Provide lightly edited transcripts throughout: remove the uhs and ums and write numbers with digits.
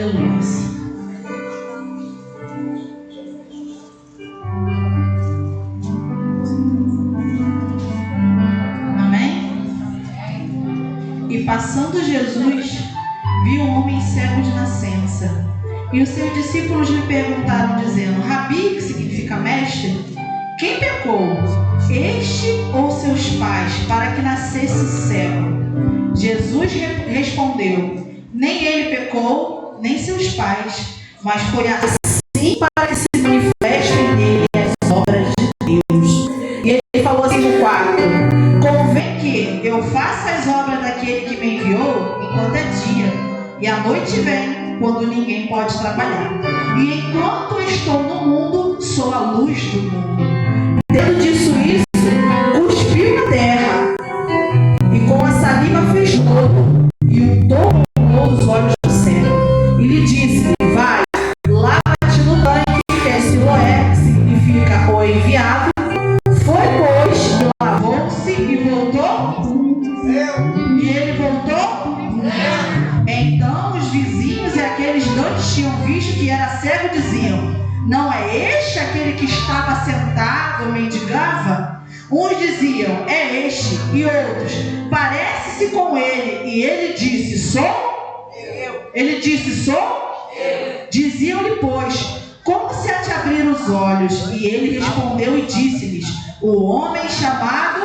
Aleluia. E passando Jesus, viu um homem cego de nascença. E os seus discípulos lhe perguntaram, dizendo: Rabi, que significa mestre, quem pecou, este ou seus pais, para que nascesse cego? Jesus respondeu: nem ele pecou, nem seus pais, mas foi assim para que se manifestem nele as obras de Deus. E ele falou assim no 4: convém que eu faça as obras daquele que me enviou enquanto é dia, e a noite vem, quando ninguém pode trabalhar. E enquanto estou no mundo, sou a luz do mundo. Tendo dito isso, cuspiu na terra, e com a saliva fez lodo, e untou os olhos do cego. E lhe disse: vai, lava-te no tanque, que é Siloé, que significa o enviado. Foi, pois, e lavou-se e voltou. E ele voltou. Então os vizinhos e aqueles que antes tinham visto que era cego diziam: não é este aquele que estava sentado e mendigava? Uns diziam: é este, e outros: parece-se com ele. E ele disse: sou eu. Ele disse: sou eu. Diziam-lhe, pois: como se a te abrir os olhos? E ele respondeu e disse-lhes: o homem chamado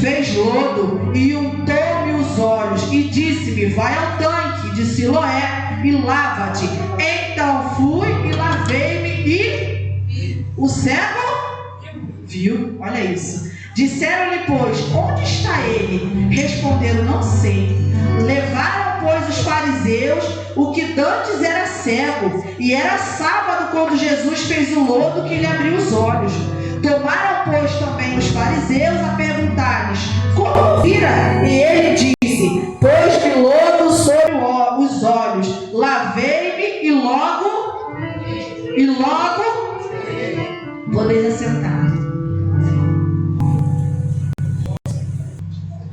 fez lodo e untou-me os olhos e disse-me: vai ao tanque de Siloé e lava-te. Então fui e lavei-me e o cego viu. Olha isso. Disseram-lhe, pois: onde está ele? Responderam: não sei. Levaram, pois, os fariseus o que dantes era cego, e era sábado quando Jesus fez o lodo que lhe abriu os olhos. Tomaram, pois, também os fariseus a perguntar-lhes: como vira? E ele disse: pôs-me lodo sobre os olhos, lavei-me e logo podeis assentar.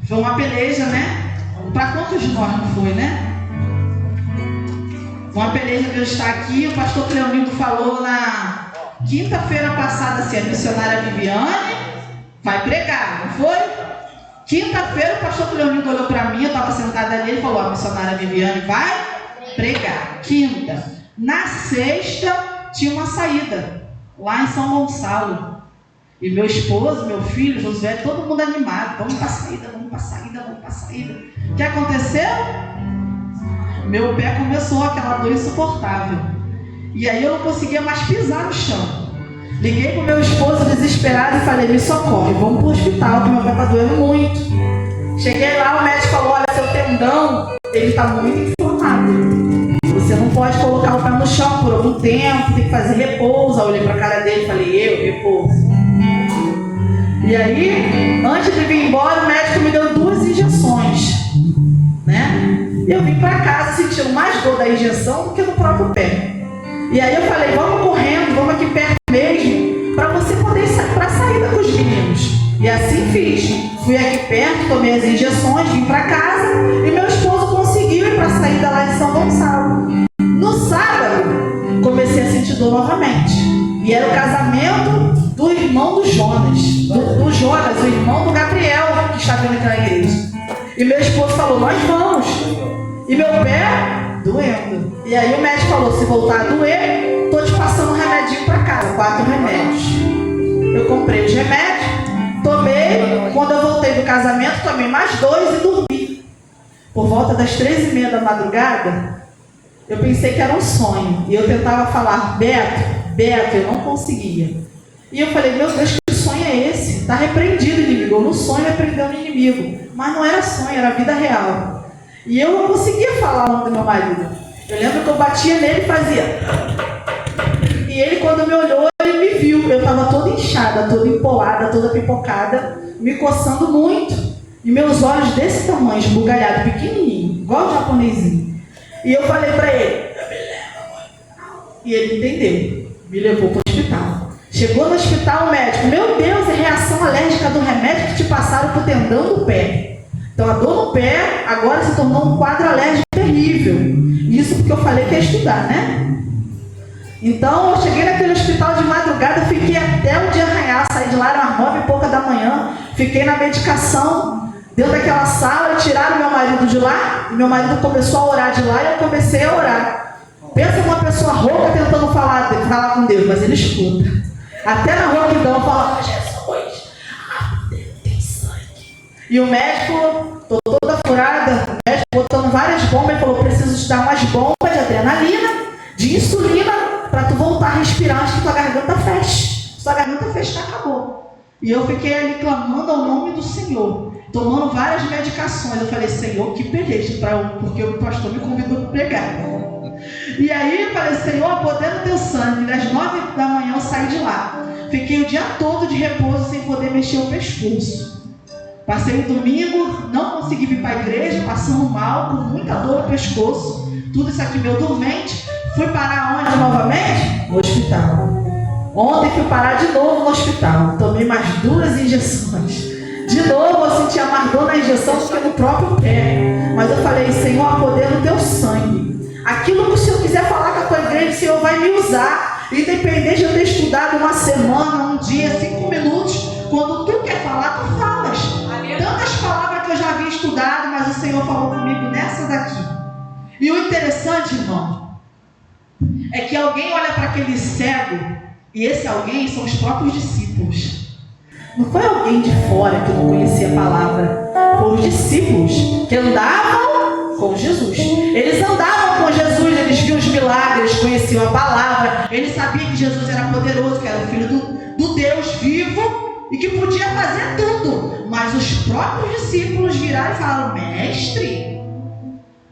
Foi uma peleja, né? Para quantos de nós não foi, né? Uma peleja que está aqui. O pastor Cleonildo falou na quinta-feira passada assim: a missionária Viviane vai pregar, não foi? Quinta-feira o pastor Cleonildo olhou para mim, eu estava sentada ali, ele falou: a missionária Viviane vai pregar. Quinta. Na sexta tinha uma saída lá em São Gonçalo. E meu esposo, meu filho, Josué, todo mundo animado. Vamos para a saída, vamos para a saída, vamos para a saída. O que aconteceu? Meu pé começou aquela dor insuportável. E aí eu não conseguia mais pisar no chão. Liguei para o meu esposo desesperado e falei: me socorre, vamos para o hospital, que meu pé está doendo muito. Cheguei lá, o médico falou: olha, seu tendão, ele está muito inflamado. Você não pode colocar o pé no chão por algum tempo, tem que fazer repouso. Eu olhei para a cara dele e falei: repouso. E aí, antes de vir embora, o médico me deu 2 injeções, né? E eu vim para casa sentindo mais dor da injeção do que no próprio pé. E aí eu falei: vamos correndo, vamos aqui perto mesmo, para você poder para a saída com os meninos. E assim fiz. Fui aqui perto, tomei as injeções, vim para casa e meu esposo conseguiu ir para a saída lá de São Gonçalo. No sábado, comecei a sentir dor novamente. E era o casamento do irmão do Jonas, do Jonas, o irmão do Gabriel, que estava indo na igreja. E meu esposo falou: nós vamos. E meu pé doendo. E aí o médico falou: se voltar a doer, estou te passando um remedinho para casa, 4 remédios. Eu comprei os remédios, tomei. Quando eu voltei do casamento, tomei mais 2 e dormi. Por volta das 3h30 da madrugada, eu pensei que era um sonho. E eu tentava falar: Beto, eu não conseguia. E eu falei: meu Deus, que sonho é esse? Está repreendido o inimigo. Eu no sonho repreendendo o inimigo. Mas não era sonho, era vida real. E eu não conseguia falar o nome do meu marido. Eu lembro que eu batia nele e fazia. E ele, quando me olhou, ele me viu. Eu estava toda inchada, toda empolada, toda pipocada, me coçando muito. E meus olhos desse tamanho, esbugalhados, pequenininho, igual o japonesinho. E eu falei para ele: e ele entendeu. Me levou para o hospital. Chegou no hospital, o médico: meu Deus, é reação alérgica do remédio que te passaram para o tendão do pé. Então a dor no pé agora se tornou um quadro alérgico terrível. Isso porque eu falei que ia estudar, né? Então eu cheguei naquele hospital de madrugada, fiquei até o dia arranhar, saí de lá, era umas 9 e pouca da manhã, fiquei na medicação, dentro daquela sala, tiraram meu marido de lá, e meu marido começou a orar de lá e eu comecei a orar. Pensa uma pessoa rouca tentando falar com Deus, mas ele escuta. Até na rouquidão eu falava, Jesus, tem sangue. E o médico, tô toda furada, o médico botando várias bombas, ele falou, preciso te dar umas bombas de adrenalina, de insulina, para tu voltar a respirar antes que tua garganta feche. Se tua garganta fechar, acabou. E eu fiquei ali clamando ao nome do Senhor, tomando várias medicações. Eu falei, Senhor, que peleja, porque o pastor me convidou para pregar. E aí eu falei, Senhor, poder no teu sangue. Às 9 da manhã eu saí de lá. Fiquei o dia todo de repouso sem poder mexer o pescoço. Passei o domingo, não consegui vir para a igreja, passando mal, com muita dor no pescoço. Tudo isso aqui meu dormente. Fui parar onde novamente? No hospital. Ontem fui parar de novo no hospital. Tomei mais 2 injeções. De novo eu sentia mais dor na injeção do que no próprio pé. Mas eu falei, Senhor, poder no teu sangue. Aquilo que o Senhor quiser falar com a tua igreja, o Senhor vai me usar. Independente de eu ter estudado uma semana, um dia, 5 minutos. Quando tu quer falar, tu falas. Tantas palavras que eu já havia estudado, mas o Senhor falou comigo nessa daqui. E o interessante, irmão, é que alguém olha para aquele cego, e esse alguém são os próprios discípulos. Não foi alguém de fora que não conhecia a palavra. Foram os discípulos que andavam com Jesus. Eles andavam com Jesus, eles viam os milagres, conheciam a palavra. Eles sabiam que Jesus era poderoso, que era o Filho do Deus vivo e que podia fazer tudo. Mas os próprios discípulos viraram e falaram, mestre,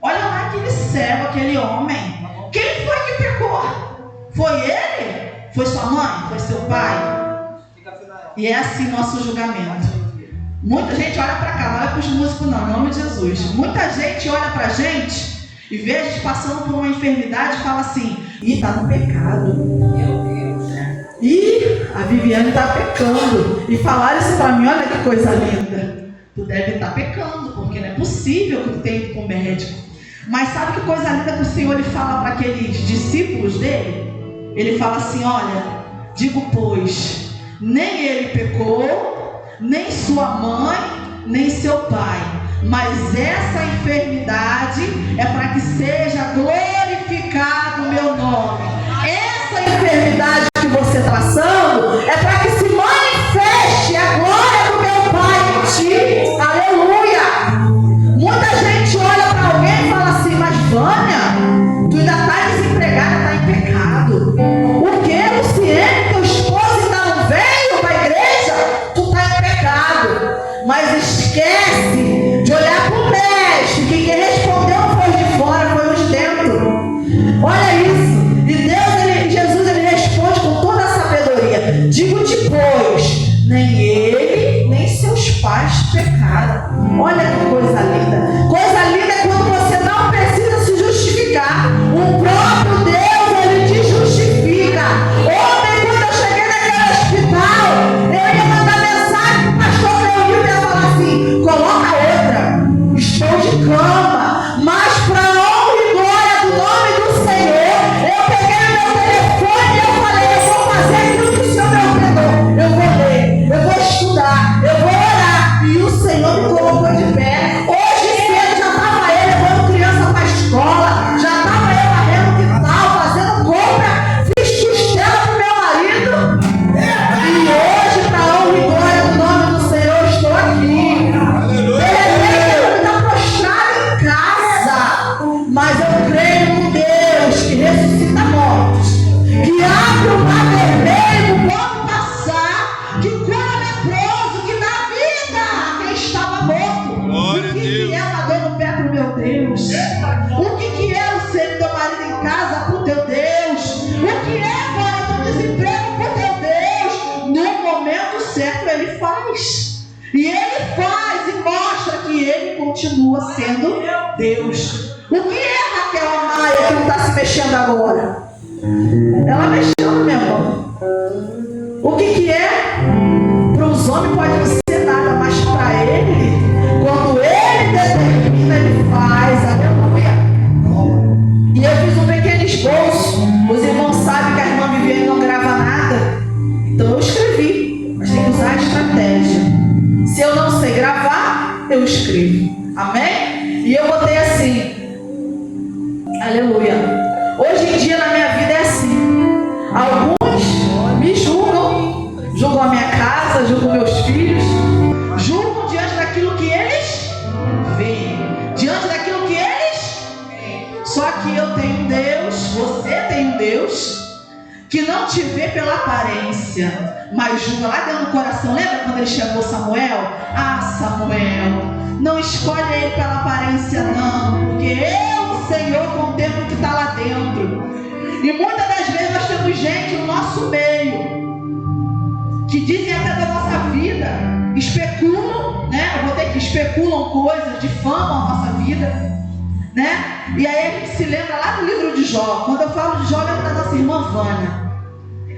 olha lá aquele cego, aquele homem. Quem foi que pecou? Foi ele? Foi sua mãe? Foi seu pai? E é assim nosso julgamento. Muita gente olha para cá, não olha para os músicos não, em nome de Jesus. Muita gente olha para a gente e vê a gente passando por uma enfermidade e fala assim, está no pecado. Meu Deus. Ih, a Viviane está pecando. E falaram isso para mim, olha que coisa linda. Tu deve estar pecando, porque não é possível que tu tenha ido com o médico. Mas sabe que coisa linda que o Senhor ele fala para aqueles discípulos dele? Ele fala assim, olha, digo pois, nem ele pecou, nem sua mãe, nem seu pai, mas essa enfermidade é para que seja glorificado o meu nome. Essa enfermidade que você está passando é para que se manifeste a glória do meu Pai em ti. Aleluia! Muita gente olha para alguém e fala assim, mas Vânia, tu ainda está desempregada, está em pecado. O que, Luciene, teu esposo ainda não veio para a igreja? Tu está em pecado. Mas esquece de olhar para o mestre, que quem respondeu não foi de fora, foi os de dentro. Olha isso. E Jesus responde com toda a sabedoria. Digo-te, pois, nem ele, nem seus pais pecaram. Olha que coisa linda. Coisa linda é quando você não precisa se justificar. O próprio Deus, ele te justifica. Ontem, quando eu cheguei naquele hospital, eu ia mandar mensagem para o pastor Leonildo e ia falar assim, coloca outra. Estou de cama. Mas para a honra e glória do nome do Senhor, eu peguei o meu telefone e eu falei, eu vou fazer aquilo que o Senhor me ordenou. Eu vou ler, eu vou estudar, eu vou orar. E o Senhor me colocou de pé. Hoje cedo já estava ele levando criança para a escola, já estava eu varrendo quintal, fazendo compra, fiz costela para o meu marido. E hoje, para a honra e glória do nome do Senhor, estou aqui. Ele está prostrado em casa, mas eu creio num Deus que ressuscita mortos, que abre o mar vermelho, pode passar, que cura leproso, que dá vida a quem estava morto. O que é uma dor no pé pro meu Deus? O que é o ser do teu marido em casa pro teu Deus? O que é agora teu desemprego pro teu Deus? No momento certo ele faz. E ele faz e mostra que ele continua sendo Deus. O que é Raquel Amaya que não está se mexendo agora? Ela mexeu, meu irmão. O que é? Para os homens pode não ser nada, mas para ele, quando ele eu escrevo. Amém? E eu botei assim, aleluia. Hoje em dia na minha vida é assim. Alguns me julgam a minha casa, julgam meus filhos, julgam diante daquilo que eles veem, diante daquilo que eles veem. Só que eu tenho um Deus, você tem um Deus que não te vê pela aparência, mas julga lá dentro do coração. Lembra quando ele chamou Samuel? Ah, Samuel, não escolhe ele pela aparência não, porque eu, Senhor, contemplo o que está lá dentro. E muitas das vezes nós temos gente no nosso meio que dizem até da nossa vida, especulam, né? Eu vou ter que especulam coisas, difamam a nossa vida, né? E aí a gente se lembra lá do livro de Jó. Quando eu falo de Jó, eu lembro da nossa irmã Vânia.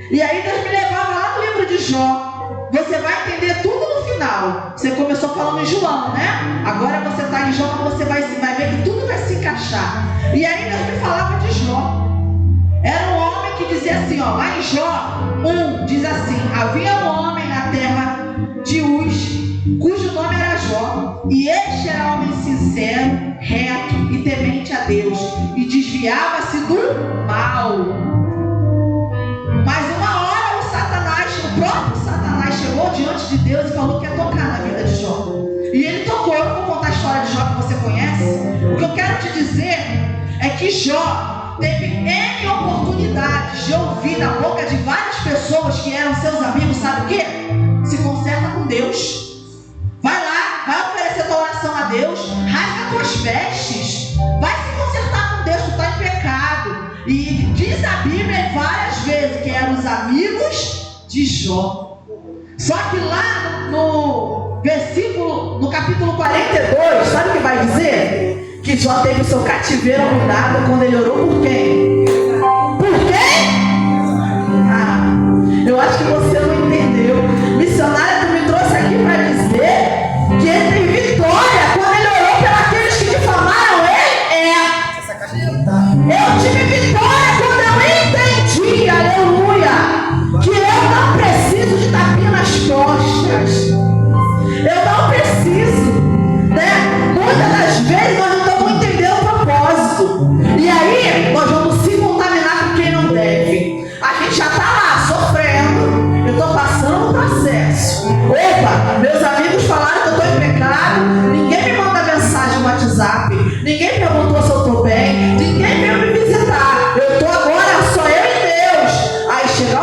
E aí Deus me levava lá no livro de Jó. Você vai entender tudo no final. Você começou falando em João, né? Agora você está em Jó, você vai ver que tudo vai se encaixar. E aí Deus me falava de Jó. Era um homem que dizia assim, ó, lá em Jó 1, diz assim: havia um homem na terra de Uz, cujo nome era Jó, e este era homem sincero, reto e temente a Deus, e desviava-se do mal. Mas uma hora o próprio Satanás chegou diante de Deus e falou que ia tocar na vida de Jó. E ele tocou. Eu não vou contar a história de Jó que você conhece. O que eu quero te dizer é que Jó teve N oportunidades de ouvir da boca de várias pessoas que eram seus amigos, sabe o quê? Se conserta com Deus. Vai lá, vai oferecer tua oração a Deus, rasga tuas vestes, vai se consertar com Deus, tu está em pecado. E diz a Bíblia várias vezes que eram os amigos de Jó. Só que lá no capítulo 42, sabe o que vai dizer? Que Jó teve o seu cativeiro mudado quando ele orou por quem? Por quem? Eu acho que você não entendeu. Missionária, tu me trouxe aqui para dizer que ele tem vitória quando ele orou pelos que difamaram ele. Eu tive vitória quando eu entendi, aleluia, que eu não preciso de tapinha nas costas. Eu não preciso, né? Muitas das vezes nós não estamos entendendo o propósito. E aí nós vamos se contaminar com quem não deve. A gente já está lá sofrendo. Eu estou passando um processo. Opa, meus amigos falaram que eu estou em pecado. Ninguém me manda mensagem no WhatsApp. Ninguém perguntou se eu estou bem. Ninguém veio me visitar. Eu estou agora só eu e Deus. Aí chega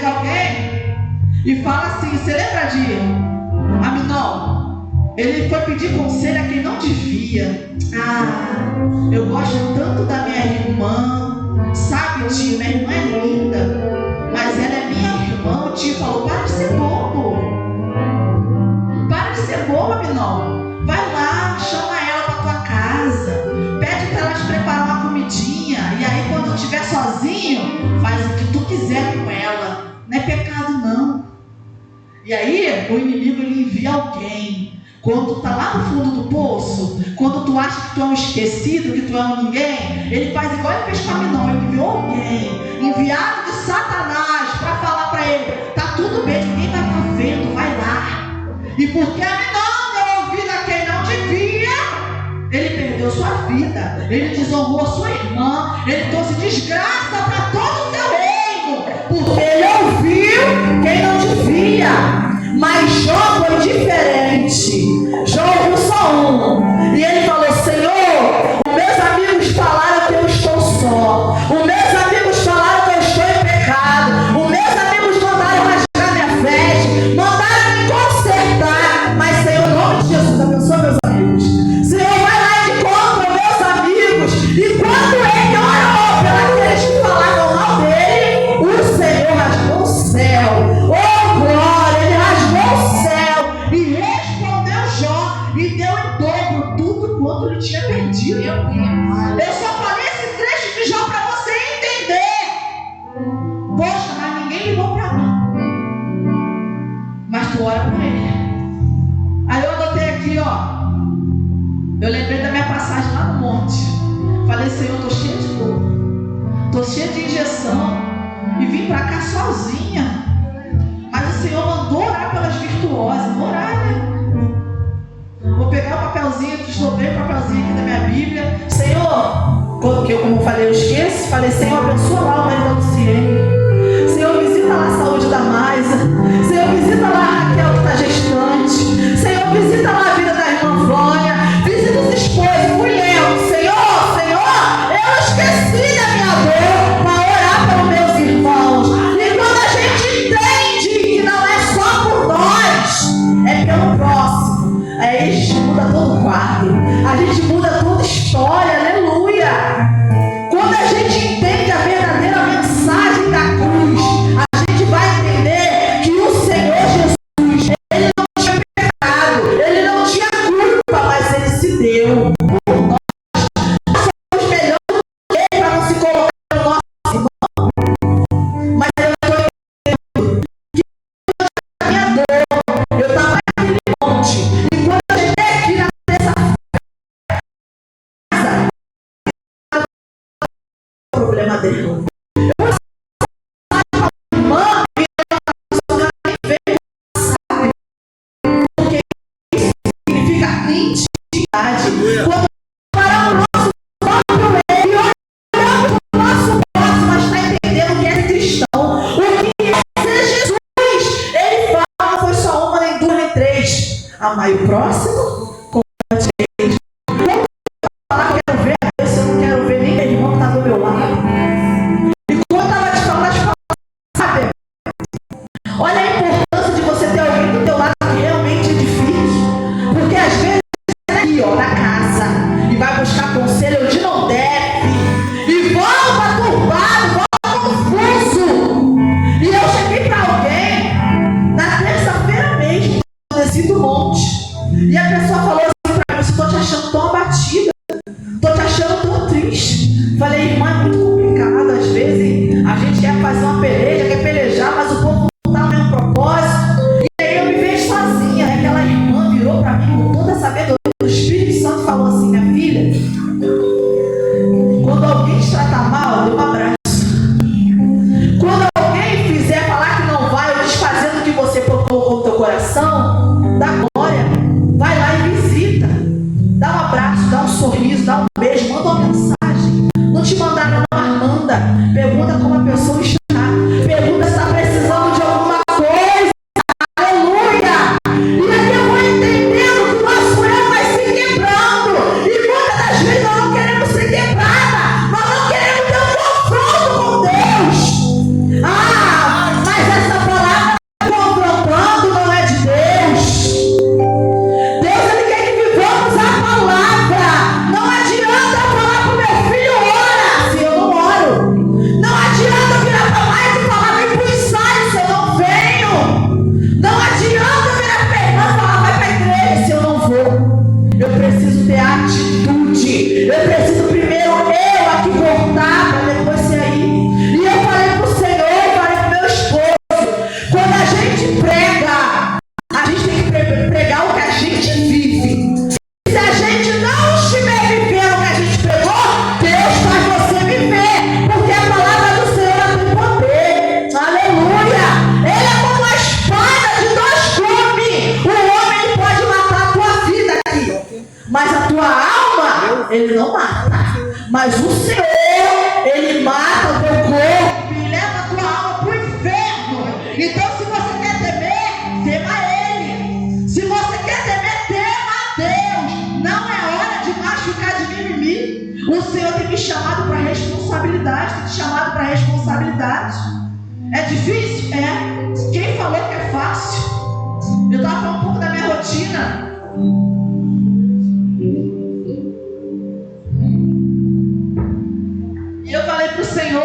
alguém e fala assim: você lembra de Aminon? Ele foi pedir conselho a quem não devia. Eu gosto tanto da minha irmã. Sabe, tio, minha irmã é linda, mas ela é minha irmã. O tio falou: para de ser bobo. Para de ser bobo, Aminon. Vai lá, chama ela para tua casa. Pede para ela te preparar uma comidinha. E aí quando tu estiver sozinho, faz o que tu quiser com ela. Não é pecado não. E aí o inimigo ele envia alguém. Quando tu está lá no fundo do poço, quando tu acha que tu é um esquecido, que tu é um ninguém, ele faz igual ele fez com Aminon. Ele enviou alguém, enviado de Satanás, para falar para ele: tá tudo bem, ninguém vai estar vendo, vai lá. E porque Aminon deu ouvido a quem não devia, ele perdeu sua vida, ele desonrou a sua irmã, ele trouxe desgraça para todo o seu reino, porque ele ouviu quem não devia. Mas Jó foi diferente. Jó ouviu só um. E ele falou: Senhor, os meus amigos falaram que eu estou só. Os meus amigos falaram que eu estou em pecado. Os meus amigos mandaram rasgar minha veste, mandaram me consertar. Mas, Senhor, em nome de Jesus, abençoa meus amigos. Senhor, vai lá e encontra meus amigos. E quando ele orou pelos que falavam mal dele, o Senhor rasgou o céu. Oh, glória! Ele rasgou o céu e respondeu Jó e deu em dobro tudo quanto ele tinha perdido. Eu só falei esse trecho de Jó para você entender. Poxa, mas ninguém ligou para mim. Mas tu ora por ele. Aí eu anotei aqui, ó. Eu lembrei da minha passagem lá no monte. Falei: Senhor, eu tô cheia de dor, tô cheia de injeção e vim para cá sozinha. Mas o Senhor mandou orar pelas virtuosas. Orar, né? pegar o papelzinho, deslogrei o papelzinho aqui da minha Bíblia. Senhor, que eu, como eu falei, eu esqueço. Falei, Senhor, abençoa lá o marido da Luciene. Senhor, visita lá a saúde da Maisa. Senhor, visita lá a Raquel que está gestante. Senhor, visita lá a vida da irmã Vânia. Visita os esposos, mulher. Senhor, eu esqueci da minha dor para orar pelos meus irmãos. E quando a gente entende que não é só por nós, é pelo próximo, aí a gente muda todo o quadro, a gente muda toda a história, aleluia. Quando a gente entende a verdadeira mensagem da cruz, a gente vai entender que o Senhor Jesus, ele não tinha pecado, ele não tinha culpa, mas ele se deu por nós. Nós somos melhores do que ele para não se colocar no nosso irmão. Mas eu estou entendendo que a minha dor, eu estava naquele monte, e quando eu cheguei aqui nessa casa, o problema dele. Quando para o nosso próprio eu e olhamos o nosso próximo, mas está entendendo que é cristão, o que é ser Jesus. Ele fala, não foi só uma, nem duas, nem três. Amai o próximo como a ti mesmo. Quando eu falar que eu quero ver a Deus, eu não quero ver nem meu irmão que está do meu lado. E quando ela te fala, sabe? Olha a importância de você ter alguém do teu lado que realmente edifique. Porque às vezes aqui, ó, na casa, e vai buscar conselho onde não deve, e volta turbado, volta confuso. E eu cheguei para alguém na terça-feira mesmo, eu desci do monte, e a pessoa falou assim para mim: estou te achando tão abatida, estou te achando tão triste. Falei, irmã, é muito complicado. Às vezes a gente quer fazer uma peleja, quer pelejar, mas o povo não está no mesmo propósito. E aí eu me vejo sozinha. Aquela irmã virou para mim com toda a sabedoria do Espírito Santo, falou assim: minha filha, quando alguém te tratar mal, dê um abraço. Quando alguém fizer falar que não vai, ou desfazendo o que você propôs com o teu coração, dá glória, vai lá e visita, dá um abraço, dá um sorriso, dá um beijo, manda uma mensagem. Não te mandaram, não, manda. Pergunta como a pessoa está, pergunta se está precisando de alguma coisa. Aleluia! E aí eu vou entendendo que o nosso eu vai se quebrando. E muitas das vezes nós não queremos ser quebrada, nós não queremos ter um confronto com Deus. Ah, mas essa palavra confrontando não é de Deus. Deus, ele quer que vivamos a palavra. Não adianta eu falar pro meu filho, ora, se eu não oro. Não adianta eu virar pra mais e falar, vem pro ensaio, se eu não venho. Não adianta eu virar pra irmã e falar, vai pra igreja, se eu não vou. Eu preciso ter atitude. Eu preciso primeiro eu aqui voltar para depois sair. E eu falei pro Senhor, eu falei pro meu esposo, quando a gente prega, a gente tem que pregar o que a gente vive. Se a gente não estiver vivendo o que a gente pregou, Deus faz você viver, porque a palavra do Senhor ela tem poder. Aleluia! Ele é como a espada de dois gumes. O homem ele pode matar a tua vida aqui, mas a tua alma ele não mata. Mas o Senhor, ele mata o teu corpo e leva a tua alma para o inferno. Então, se você quer temer, tema Ele. Se você quer temer, tema a Deus. Não é hora de machucar de mimimi. O Senhor tem me chamado para responsabilidade. Tem te chamado para responsabilidade. É difícil? É. Quem falou que é fácil? Eu estava falando um pouco da minha rotina. E eu falei pro Senhor,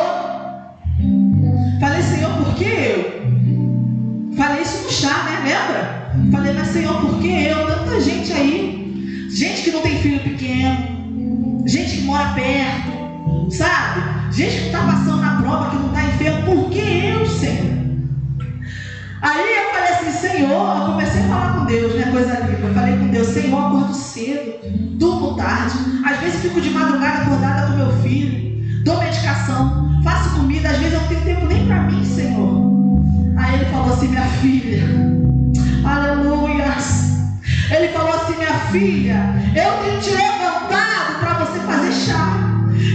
Senhor, por que eu? Falei isso no chá, né? Lembra? Falei, mas Senhor, por que eu? Tanta gente aí, gente que não tem filho pequeno, gente que mora perto, sabe? Gente que está passando na prova, que não está enfermo, por que eu, Senhor? Aí eu falei assim, Senhor, eu comecei a falar com Deus, né? Coisa linda. Eu falei com Deus, Senhor, acordo cedo, durmo tarde, às vezes fico de madrugada acordada com meu filho. Dou medicação, faço comida, às vezes eu não tenho tempo nem para mim, Senhor. Aí ele falou assim, minha filha, aleluia. Ele falou assim, minha filha, eu tenho te levantado para você fazer chá.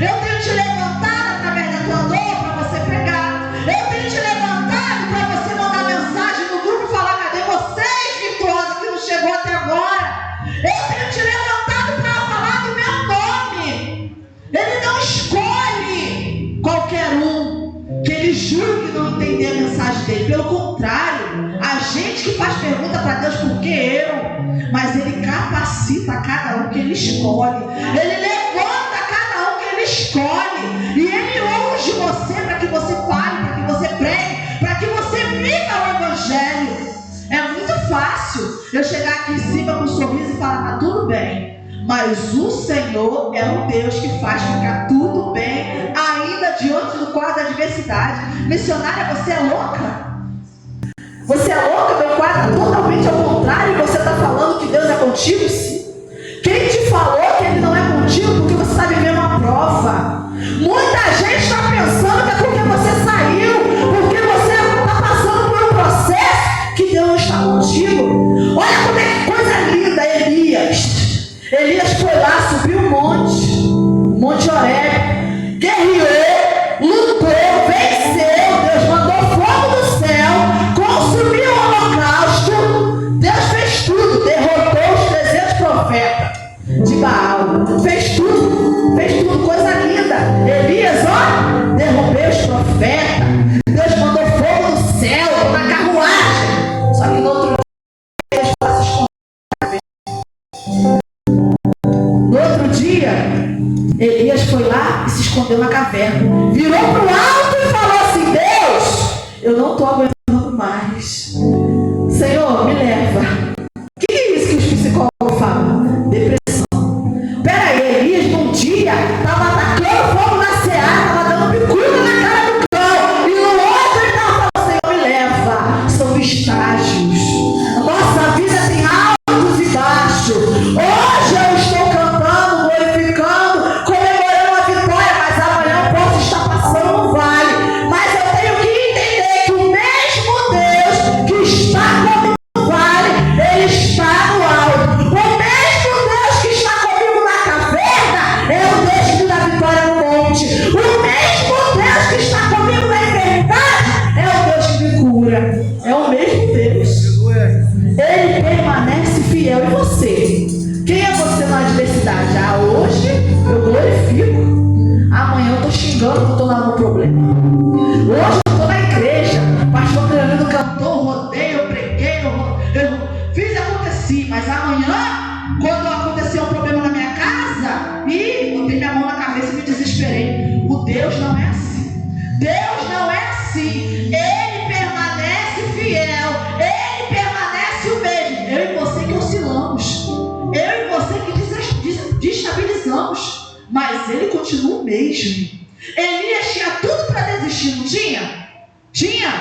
Eu tenho te levantado através da tua dor para você pregar. Eu tenho te levantado para você mandar mensagem no grupo e falar: cadê vocês, virtuosa, que não chegou até agora? Eu tenho te levantado para falar do meu nome. Ele não escolhe qualquer um que ele julgue não entender a mensagem dele. Pelo contrário, a gente que faz pergunta para Deus: por que eu? Mas ele capacita cada um que ele escolhe. Ele levanta cada um que ele escolhe. E ele unge você para que você fale, para que você pregue, para que você viva o evangelho. É muito fácil eu chegar aqui em cima com um sorriso e falar: tá tudo bem. Mas o Senhor é o Deus que faz ficar tudo bem, ainda diante do quadro da adversidade. Missionária, você é louca? Você é louca? Meu quadro é totalmente ao contrário. E você está falando que Deus é contigo? Quem te falou que Ele não é contigo? Porque você está vivendo uma prova. Muita gente está pensando que é porque você saiu, porque você está passando por um processo, que Deus não está contigo. Olha como é que coisa linda. Elias foi lá, subiu um Monte Horebe, guerreou, lutou, venceu. Deus mandou fogo do céu, consumiu o holocausto. Deus fez tudo, derrotou os 300 profetas de Baal. Fez tudo, coisa linda. Elias, derrubou os profetas. Deus mandou fogo do céu, na carruagem. Só que no outro dia, Elias foi lá e se escondeu na caverna. Virou para o alto e falou assim: Deus, eu não estou aguentando mais. Senhor, me leva. O que é isso que os psicólogos falam? Depressão. Peraí, Elias num dia estava atacando fogo na seara, estava dando picuda na cara do cão. E no outro ele estava falando: Senhor, me leva. São estágios. Nossa vida tem altos e baixos. Hoje eu estou cantando, glorificando, comemorando a vitória, mas amanhã eu posso estar passando no vale. Mas eu tenho que entender que o mesmo Deus que está comigo no vale, Ele está no alto. O mesmo Deus que está comigo na caverna é o Deus que me dá vitória no monte. O mesmo Deus que está comigo na enfermidade é o Deus que me cura. É o mesmo Deus. Ele permanece fiel. E você? Quem é você na adversidade? Hoje eu glorifico. Amanhã eu estou xingando porque estou lá no problema. Hoje eu estou na igreja. Pastor Cleonino cantou, rodei, eu preguei, eu fiz e aconteci. Mas amanhã, quando acontecer um problema na minha casa, botei minha mão na cabeça e me desesperei. O Deus não é assim. Deus não é assim. Ele permanece fiel. Ele permanece o mesmo. Eu e você que oscilamos. Eu e você que destabilizamos. Mas ele continua o mesmo. Elias tinha tudo para desistir, não tinha? Tinha?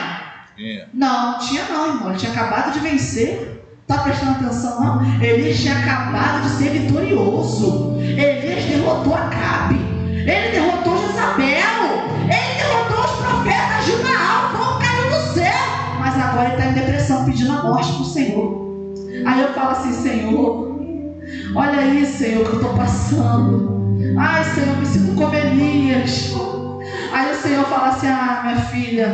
Não tinha não, irmão. Ele tinha acabado de vencer. Está prestando atenção não? Elias tinha acabado de ser vitorioso. Elias derrotou Acabe. Ele derrotou Jezabel. Ele derrotou os profetas de Baal. O povo caiu do céu. Mas agora ele está em depressão, pedindo a morte para o Senhor. Aí eu falo assim: Senhor, olha aí, Senhor, que eu estou passando. Ai, Senhor, me sinto como Elias. Aí o Senhor fala assim: minha filha,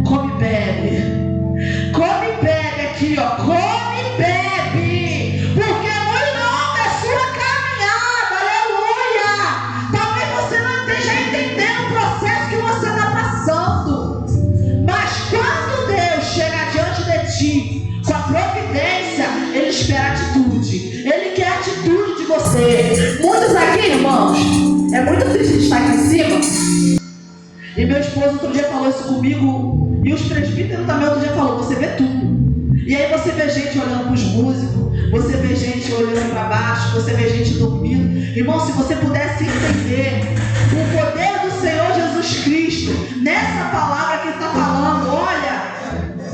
come e bebe. Come e bebe aqui, come e bebe. Porque é muito longa a sua caminhada, aleluia. Talvez você não esteja entendendo o processo que você está passando. Mas quando Deus chega diante de ti com a providência, Ele espera atitude. Ele quer atitude de você. Muitos aqui, irmãos, é muito triste estar aqui em cima. E meu esposo outro dia falou isso comigo. E os presbíteros também outro dia falou: você vê tudo. E aí você vê gente olhando para os músicos, você vê gente olhando para baixo, você vê gente dormindo. Irmão, se você pudesse entender o poder do Senhor Jesus Cristo nessa palavra que está falando, olha,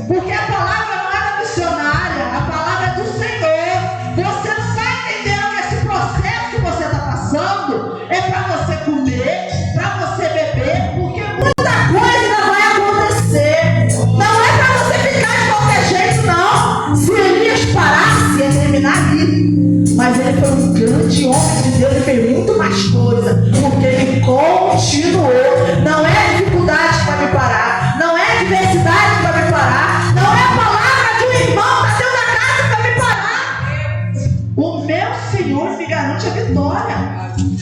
porque a palavra não é da missionária, a palavra é do Senhor. Você não está entendendo que esse processo que você está passando é para você comer, para você beber, porque muita coisa vai acontecer. Não é para você ficar de qualquer jeito, não. Se Elias parasse, ia terminar ali. Mas ele ele foi um grande homem de Deus e fez muito mais coisa, porque ele continuou. Não é dificuldade que vai me parar, não é adversidade que vai me parar, não é a palavra de um irmão da dentro da casa que vai me parar. O meu Senhor me garante a vitória.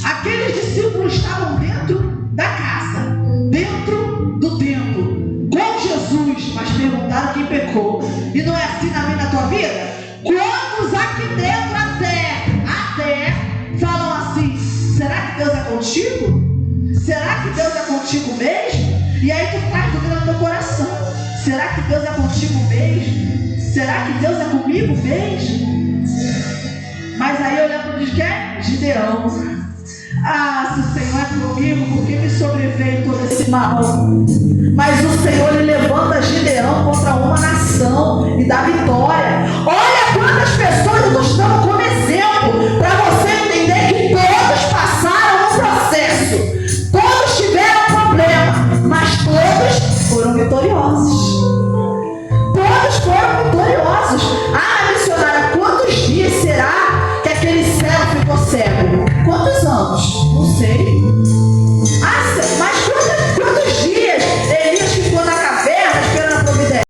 Aqueles discípulos estavam dentro da casa, dentro do templo, com Jesus, mas perguntaram quem pecou. E não é assim na minha e na tua vida? Quantos aqui dentro até falam assim: será que Deus é contigo? Será que Deus é contigo mesmo? E aí tu traz dúvida no teu coração: será que Deus é contigo mesmo? Será que Deus é comigo mesmo? Mas aí eu lembro de quem? Gideão. Ah, se o Senhor é comigo, por que me sobreveio todo esse mal? Mas o Senhor ele levanta Gideão contra uma nação e dá vitória. Olha quantas pessoas eu estou dando como exemplo, para você entender que todos passaram um processo, todos tiveram problema, mas todos foram vitoriosos. Todos foram vitoriosos. Ah, missionária, quantos dias será que aquele cego ficou cego? Quantos anos? Não sei. Ah, mas quantos dias Elias ficou na caverna esperando a providência?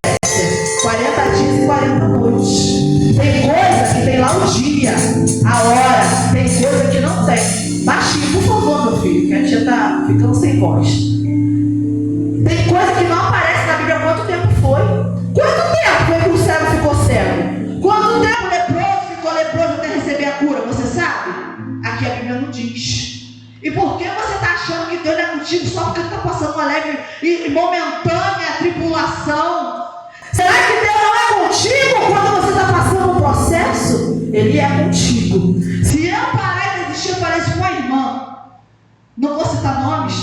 40 dias e 40 noites. Tem coisa que tem lá o dia, a hora. Tem coisa que não tem. Baixinho, por favor, meu filho, que a tia tá ficando sem voz. Tem coisa que não aparece na Bíblia. Quanto tempo foi? Quanto tempo foi que o cego ficou cego? Quanto tempo O leproso ficou leproso até receber a cura? Você sabe? Aqui a Bíblia não diz. E por que você está achando que Deus é contigo só porque está passando uma leve e momentânea tribulação? Será que Deus não é contigo quando você está passando um processo? Ele é contigo. Se eu parar de existir, eu pareço com a irmã. Não vou citar nomes,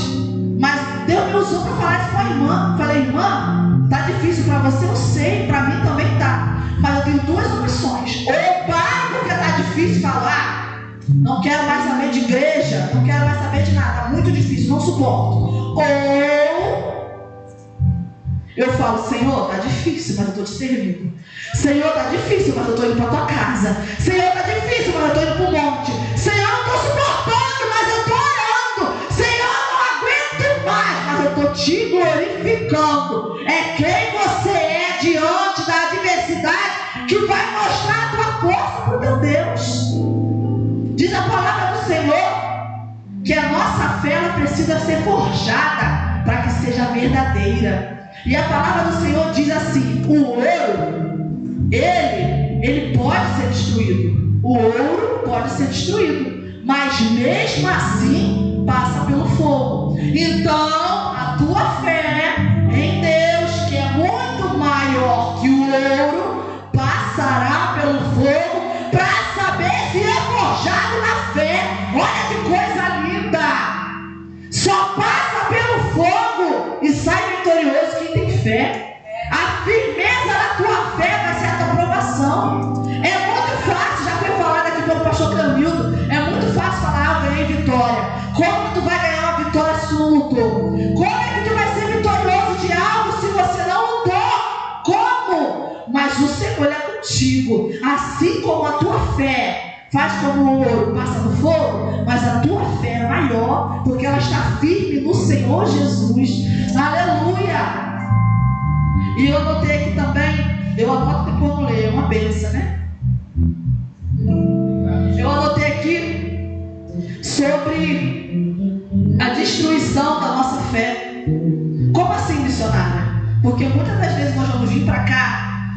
mas Deus me usou para falar isso com a irmã. Falei: irmã, tá difícil para você, eu sei, para mim também tá. Mas eu tenho duas opções: ou eu paro porque tá difícil falar, não quero mais saber de igreja, não quero mais saber de nada, muito difícil, não suporto. Ou eu falo: Senhor, tá difícil, mas eu estou te servindo. Senhor, tá difícil, mas eu estou indo para tua casa. Senhor, tá difícil, mas eu estou indo para o monte. Senhor, eu não estou suportando, mas eu estou orando. Senhor, eu não aguento mais, mas eu estou te glorificando. É quem você é diante da adversidade que vai mostrar a tua força para o teu Deus. Diz a palavra do Senhor que a nossa fé ela precisa ser forjada para que seja verdadeira. E a palavra do Senhor diz assim: o ouro, ele pode ser destruído. O ouro pode ser destruído, mas mesmo assim passa pelo fogo. Então a tua fé em Deus, que é muito maior que o ouro, passará pelo fogo para saber se é forjado na fé. Olha que coisa linda! Só passa pelo fogo e sai vitorioso quem tem fé. A firmeza da tua fé vai ser a tua aprovação. É muito fácil, já foi falado aqui pelo pastor Cleomildo, é muito fácil falar: eu ganhei vitória. Como tu vai ganhar uma vitória se tu não lutou? Como é que tu vai ser vitorioso de algo se você não lutou? Como? Mas o Senhor é contigo. Assim como a tua fé faz como o ouro passa no fogo, mas a tua fé é maior, porque ela está firme no Senhor Jesus. Aleluia! E eu anotei aqui também, eu anoto depois não leio, é uma bênção, né? Eu anotei aqui sobre a destruição da nossa fé. Como assim, missionária? Porque muitas das vezes nós vamos vir para cá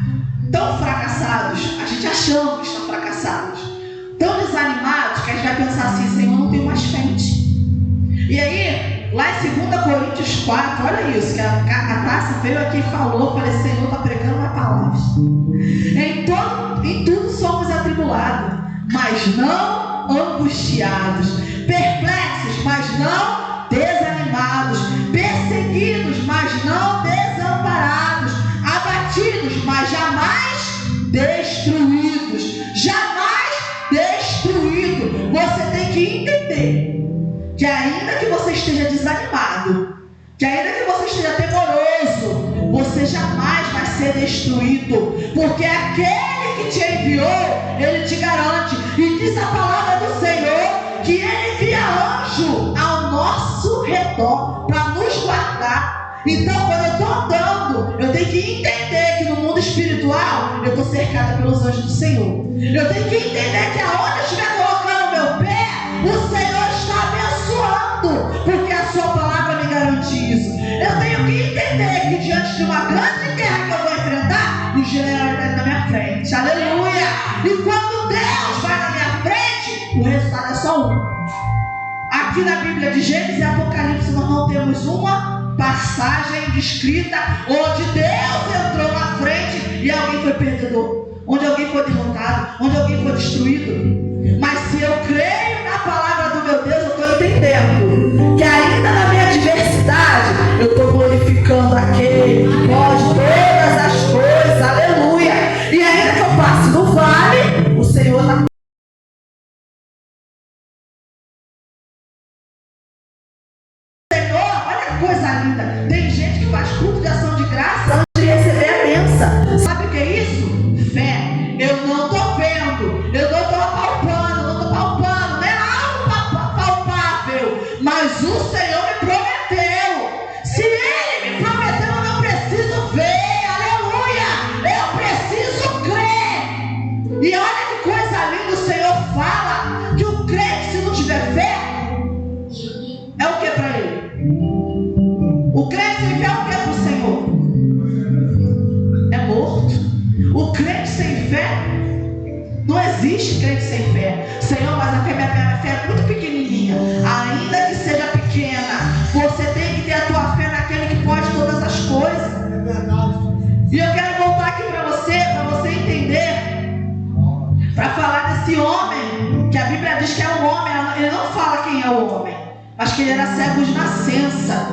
tão fracassados, a gente achando que estão fracassados, tão desanimados, que a gente vai pensar assim: Senhor, não tenho mais frente. E aí, lá em 2 Coríntios 4, olha isso, que a Tássia veio aqui e falou, falei: Senhor, está pregando uma palavra. Em tudo somos atribulados, mas não angustiados, perplexos, mas não desanimados, perseguidos, mas não desamparados, abatidos, mas jamais destruídos. Jamais destruído. Você tem que entender que ainda que você esteja desanimado, que ainda que você esteja temoroso, você jamais vai ser destruído, porque aquele que te enviou, ele te garante. E diz a palavra do Senhor que Ele envia anjo ao nosso redor para nos guardar. Então, quando eu estou andando, eu tenho que entender que no mundo espiritual eu estou cercada pelos anjos do Senhor. Eu tenho que entender que aonde eu estiver colocando o meu pé, o Senhor está abençoando, porque a sua palavra me garante isso. Eu tenho que entender que diante de uma grande guerra que eu vou enfrentar, o general está na minha frente. Aleluia! E quando Deus vai na minha frente, o resultado é só um. Aqui na Bíblia de Gênesis e Apocalipse nós não temos uma passagem descrita onde Deus entrou na frente e alguém foi perdedor, onde alguém foi derrotado, onde alguém foi destruído. Mas se eu creio na palavra do meu Deus, eu estou entendendo que ainda na minha adversidade eu estou glorificando aquele que pode todas as coisas. Aleluia! E ainda que eu passe no vale, o Senhor está. Coisa linda, tem gente que faz culto de ação de graça antes de receber a bênção. Sabe o que é isso? Fé. Eu não estou vendo, eu não estou palpando, não é algo palpável, mas o Senhor me prometeu. Se Ele me prometeu, eu não preciso ver. Aleluia! Eu preciso crer. E olha que coisa linda, o Senhor fala que o crente, se não tiver fé, é o que para ele? O crente sem fé é o que para o Senhor? É morto. O crente sem fé, não existe crente sem fé. Senhor, mas a minha fé é muito pequenininha. Ainda que seja pequena, você tem que ter a tua fé naquele que pode todas as coisas. É verdade. E eu quero voltar aqui para você entender, para falar desse homem, que a Bíblia diz que é um homem. Ele não fala quem é o homem, mas que ele era cego de nascença.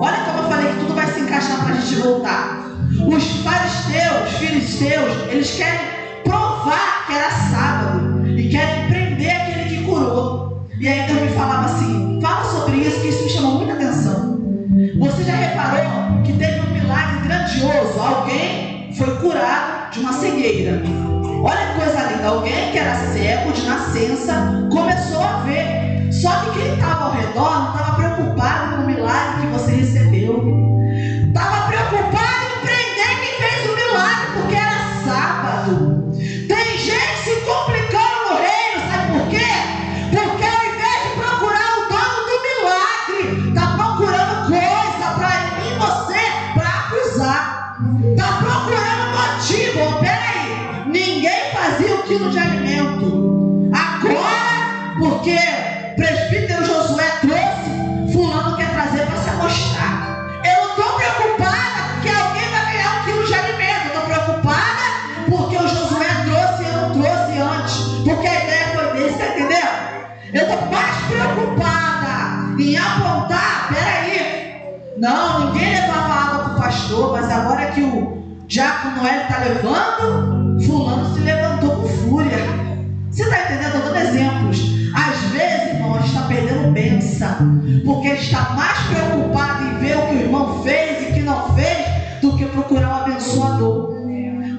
Olha como eu falei que tudo vai se encaixar para a gente voltar. Os fariseus, filisteus, eles querem provar que era sábado e querem prender aquele que curou. E aí Deus me falava assim: fala sobre isso, que isso me chamou muita atenção. Você já reparou que teve um milagre grandioso? Alguém foi curado de uma cegueira. Olha que coisa linda, alguém que era cego de nascença começou a ver. Só que quem estava ao redor não estava preocupado com o milagre que você recebeu. Estava preocupado em prender quem fez o milagre, porque era sábado. Tem gente se complicando no reino, sabe por quê? Porque ao invés de procurar o dono do milagre, está procurando coisa para em você, para acusar. Está procurando motivo. Peraí, ninguém fazia um quilo de alimento. Agora, porque presbítero Josué trouxe, fulano quer trazer para se amostrar. Eu não estou preocupada porque alguém vai ganhar um quilo de alimento. Eu estou preocupada porque o Josué trouxe e eu não trouxe antes, porque a ideia foi dele, está entendendo? Eu estou mais preocupada em apontar. Peraí, não, ninguém levava água para o pastor, mas agora que o diácono Noel está levando, fulano se levantou com fúria. Você está entendendo? Eu estou dando exemplos. Às vezes, irmão, a gente está perdendo bênção, porque a gente está mais preocupado em ver o que o irmão fez e o que não fez, do que procurar um abençoador.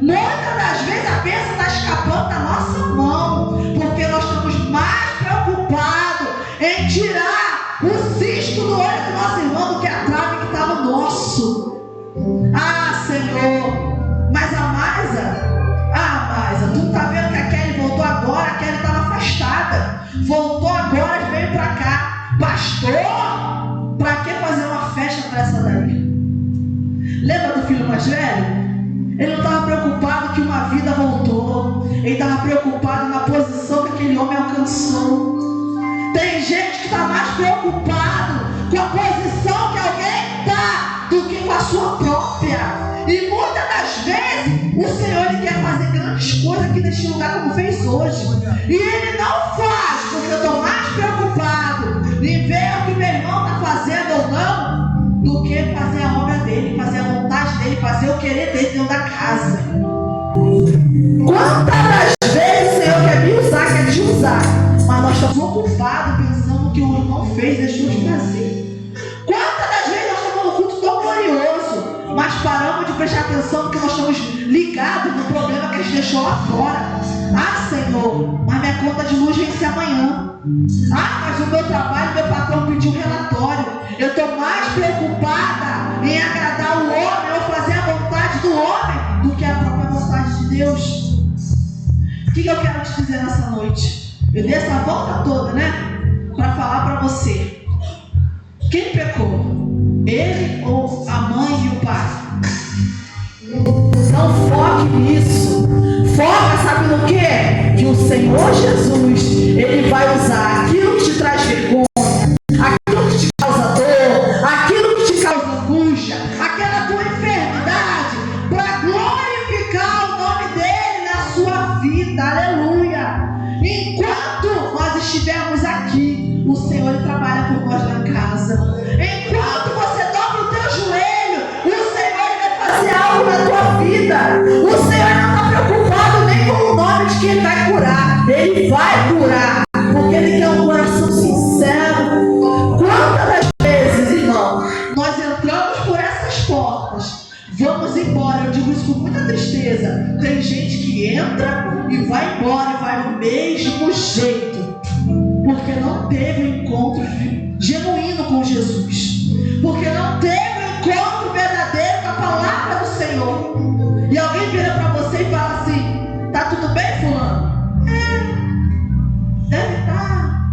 Muitas das vezes a bênção está escapando da nossa mão, porque nós estamos mais preocupados em tirar o cisto do olho do nosso irmão do que a trave que está no nosso. Ah, Senhor, mas a Maisa, tu está vendo que a Kelly voltou agora? A Kelly estava afastada, voltou agora e veio para cá. Pastor, para que fazer uma festa para essa daí? Lembra do filho mais velho? Ele não estava preocupado que uma vida voltou, ele estava preocupado na posição que aquele homem alcançou. Tem gente que está mais preocupado com a posição que alguém está do que com a sua própria. E muitas das vezes o Senhor ele quer fazer grandes coisas aqui neste lugar como fez hoje. E Ele não faz, porque eu estou mais preocupado em ver o que meu irmão está fazendo ou não, do que fazer a obra dele, fazer a vontade dele, fazer o querer dele dentro da casa. Quantas das vezes o Senhor quer me usar, quer te usar, mas nós estamos ocupados pensando no que o irmão fez, deixou de fazer. Quantas das vezes nós estamos no culto tão glorioso, mas paramos de prestar atenção porque nós estamos ligado no problema que a gente deixou lá fora. Ah, Senhor, mas minha conta de luz vence amanhã. Ah, mas o meu trabalho, meu patrão pediu um relatório. Eu estou mais preocupada em agradar o homem ou fazer a vontade do homem do que a própria vontade de Deus. O que eu quero te dizer nessa noite? Eu dei essa volta toda, né? Para falar para você. Quem pecou? Ele ou a mãe e o pai? Não foque nisso. Foca, sabe no quê? Que o Senhor Jesus, Ele vai usar aquilo que te traz vergonha, aquilo que te causa dor, aquilo que te causa angústia, aquela tua enfermidade, para glorificar o nome dele na sua vida. Aleluia. Enquanto nós estivermos aqui, o Senhor ele trabalha por nós na casa. Enquanto você dobra o teu joelho, o Senhor ele vai fazer algo na tua vida. O Senhor não está preocupado nem com o nome de quem ele vai curar. Ele vai curar, porque ele quer um coração sincero. Quantas das vezes, irmão, nós entramos por essas portas, vamos embora. Eu digo isso com muita tristeza. Tem gente que entra e vai embora e vai do mesmo jeito, porque não teve um encontro genuíno com Jesus, porque não teve um encontro verdadeiro com a palavra do Senhor. E alguém vira para você e fala assim: tá tudo bem, fulano? Deve estar.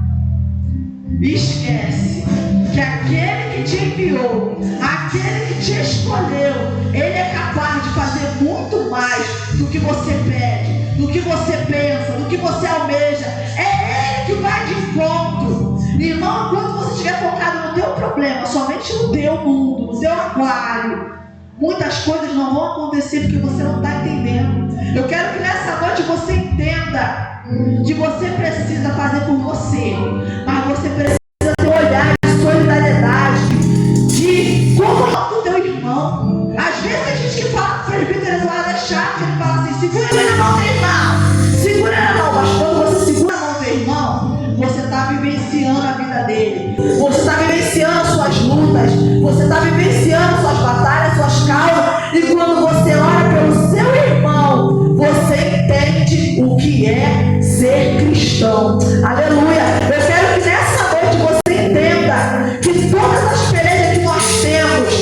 Esquece que aquele que te enviou, aquele que te escolheu, ele é capaz de fazer muito mais do que você pede, do que você pensa, do que você almeja. É ele que vai de encontro. Irmão, quando você estiver focado no teu problema, somente no teu mundo, no teu aquário, muitas coisas não vão acontecer porque você não está entendendo. Eu quero que nessa noite você entenda que você precisa fazer por você, mas você precisa ter um olhar de solidariedade, de como o teu irmão. Às vezes tem gente que fala que o presbítero é chato, ele fala assim: segura na mão do irmão, segura na mão. Mas quando você segura a mão do irmão, você está vivenciando a vida dele, você está vivenciando suas lutas, você está vivenciando suas batalhas, suas causas. E quando você ora pelo seu irmão, você entende o que é ser cristão. Aleluia. Eu quero que nessa noite você entenda que todas as pelejas que nós temos,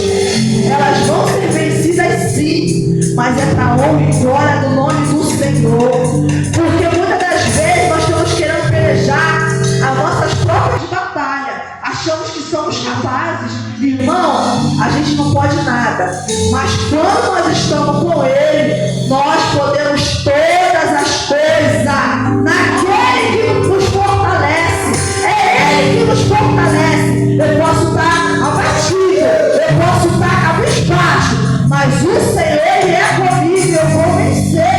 elas vão ser vencidas sim, mas é para a honra e glória do nome do Senhor. Porque muitas das vezes nós estamos querendo pelejar as nossas próprias batalhas, achamos que somos capazes. Irmão, a gente não pode nada, mas quando nós estamos com Ele, nós podemos todas as coisas naquele que nos fortalece. É Ele que nos fortalece. Eu posso estar abatido, eu posso estar cabisbaixo, mas o Senhor Ele é comigo, eu vou vencer.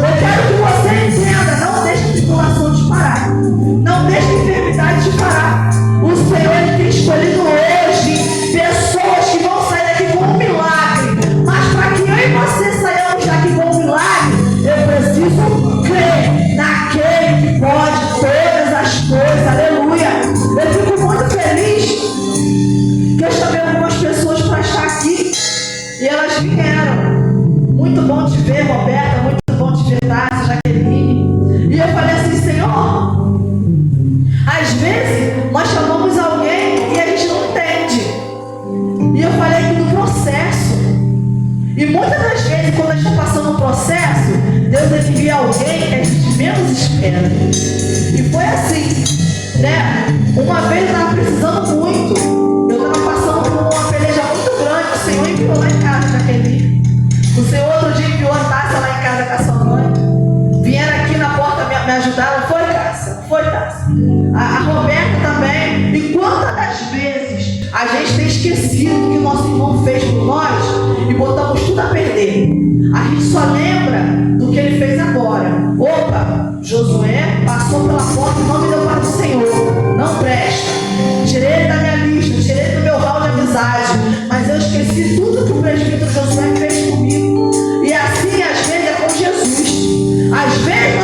Eu quero que você entenda: não deixe a tribulação te parar, não deixe a enfermidade te parar. O Senhor Ele tem escolhido hoje pessoas que vão sair daqui com um milagre, mas para que eu e você saiamos daqui com um milagre, eu preciso crer naquele que pode todas as coisas. Aleluia. Eu fico muito feliz que eu chamei algumas pessoas para estar aqui e elas vieram. Muito bom te ver, Roberta, muito bom te ver, Tássia, Jaqueline. E eu falei assim: Senhor, às vezes nós chamamos alguém e a gente não entende. E eu falei aqui do processo. E muitas das vezes, quando a gente está passando um processo, Deus envia alguém que a gente menos espera. E foi assim, né? Uma vez eu estava precisando muito. Eu estava passando por uma peleja muito grande. O Senhor enviou lá em casa, Jaqueline. O Senhor outro dia enviou a Tássia lá em casa com a sua mãe. Vieram aqui na porta me ajudar. Não foi, Tássia? Foi, Tássia. A Roberta também. E quantas das vezes a gente tem esquecido do que o nosso irmão fez por nós e botamos tudo a perder? A gente só lembra do que ele fez agora. Opa, Josué passou pela porta e não me deu para o Senhor. Não presta. Tirei ele da minha lista, tirei ele do meu hall de amizade. Mas eu esqueci tudo que o presbítero Josué fez comigo. E assim, às vezes, é com Jesus. Às vezes